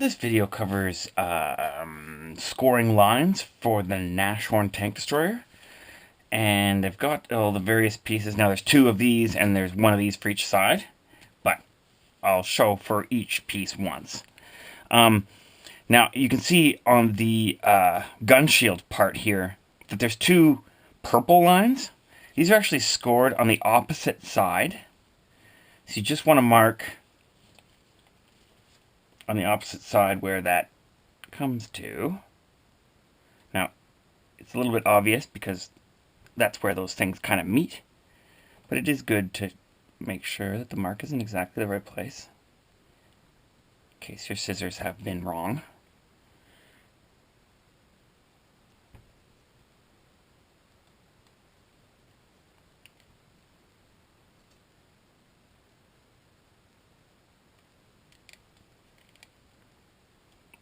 This video covers scoring lines for the Nashorn tank destroyer. And I've got all the various pieces. Now there's two of these and there's one of these for each side. But I'll show for each piece once. Now you can see on the gun shield part here that there's two purple lines. These are actually scored on the opposite side. So you just want to mark on the opposite side where that comes to. Now, it's a little bit obvious because that's where those things kind of meet, but it is good to make sure that the mark is in exactly the right place in case your scissors have been wrong.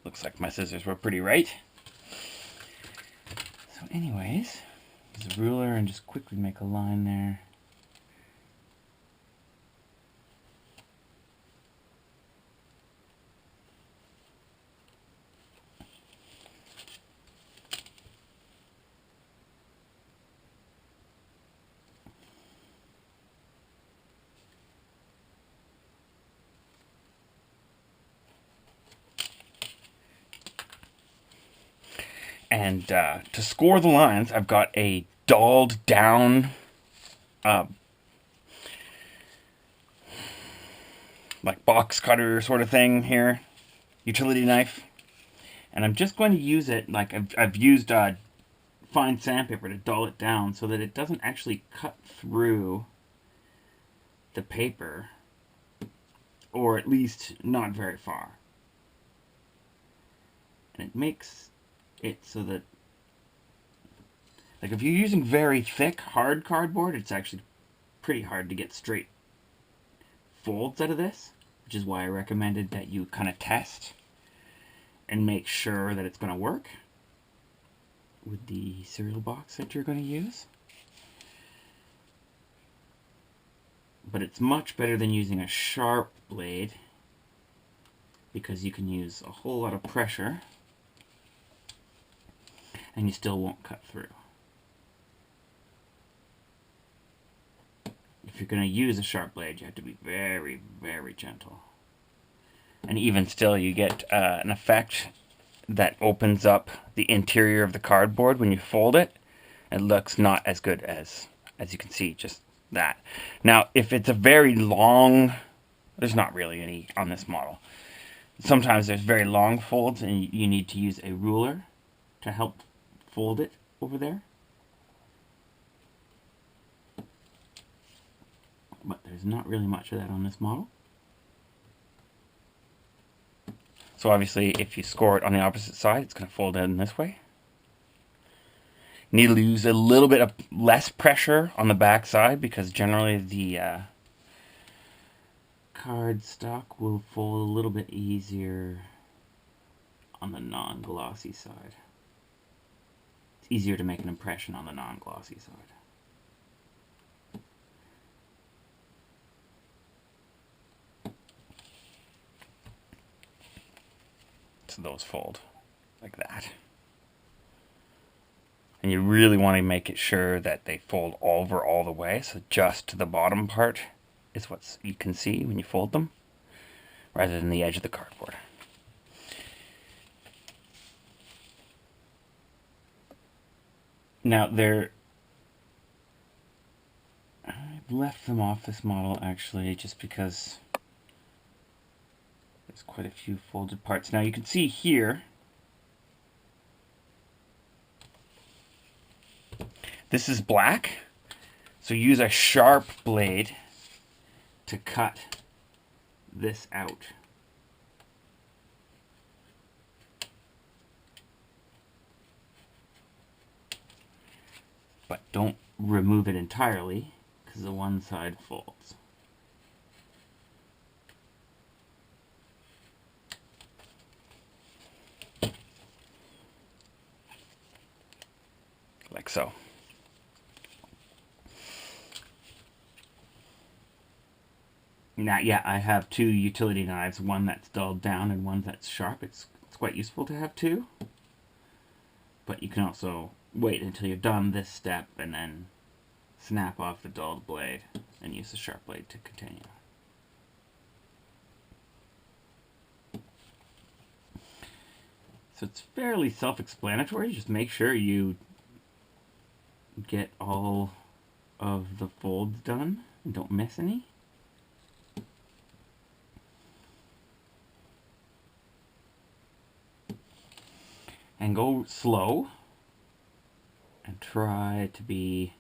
Looks like my scissors were pretty right. So anyways, use a ruler and just quickly make a line there. And to score the lines, I've got a dulled down like box cutter sort of thing here, utility knife. And I'm just going to use it, like I've used fine sandpaper to dull it down so that it doesn't actually cut through the paper, or at least not very far. And it makes it so that, like, if you're using very thick, hard cardboard, it's actually pretty hard to get straight folds out of this, which is why I recommended that you kind of test and make sure that it's going to work with the cereal box that you're going to use. But it's much better than using a sharp blade because you can use a whole lot of pressure and you still won't cut through. If you're going to use a sharp blade, you have to be very, very gentle. And even still, you get an effect that opens up the interior of the cardboard when you fold it. It looks not as good as you can see, just that. Now, if it's a very long, there's not really any on this model. Sometimes there's very long folds and you need to use a ruler to help fold it over there. But there's not really much of that on this model. So obviously, if you score it on the opposite side, it's going to fold in this way. You need to use a little bit of less pressure on the back side because generally the cardstock will fold a little bit easier on the non-glossy side. It's easier to make an impression on the non-glossy side. So those fold like that. And you really want to make it sure that they fold over all the way, so just to the bottom part is what you can see when you fold them, rather than the edge of the cardboard. Now I've left them off this model actually just because there's quite a few folded parts. Now you can see here, this is black, so use a sharp blade to cut this out. But don't remove it entirely because the one side folds. Like so. Now, yeah, I have two utility knives, one that's dulled down and one that's sharp. It's quite useful to have two. But you can also wait until you're done this step and then snap off the dulled blade and use the sharp blade to continue. So it's fairly self-explanatory. Just make sure you get all of the folds done and don't miss any. And go slow and try to be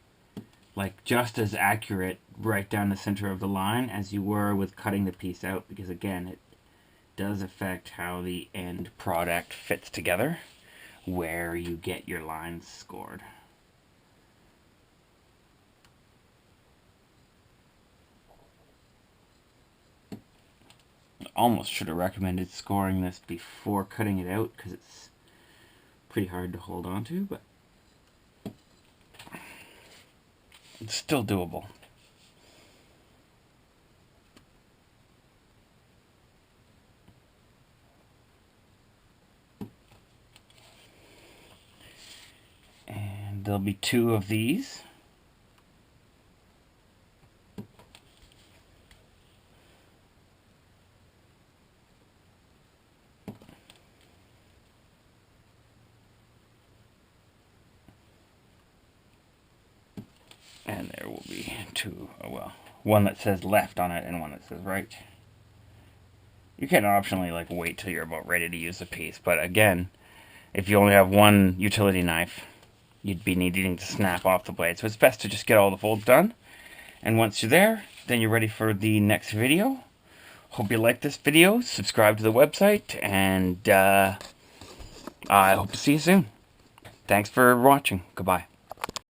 like just as accurate right down the center of the line as you were with cutting the piece out, because again, it does affect how the end product fits together, where you get your lines scored. I almost should have recommended scoring this before cutting it out, because it's pretty hard to hold on to, but it's still doable. And there'll be two of these. And there will be two, well, one that says left on it and one that says right. You can optionally like wait till you're about ready to use the piece, but again, if you only have one utility knife, you'd be needing to snap off the blade. So it's best to just get all the folds done. And once you're there, then you're ready for the next video. Hope you like this video. Subscribe to the website, and I hope to see you soon. Thanks for watching. Goodbye.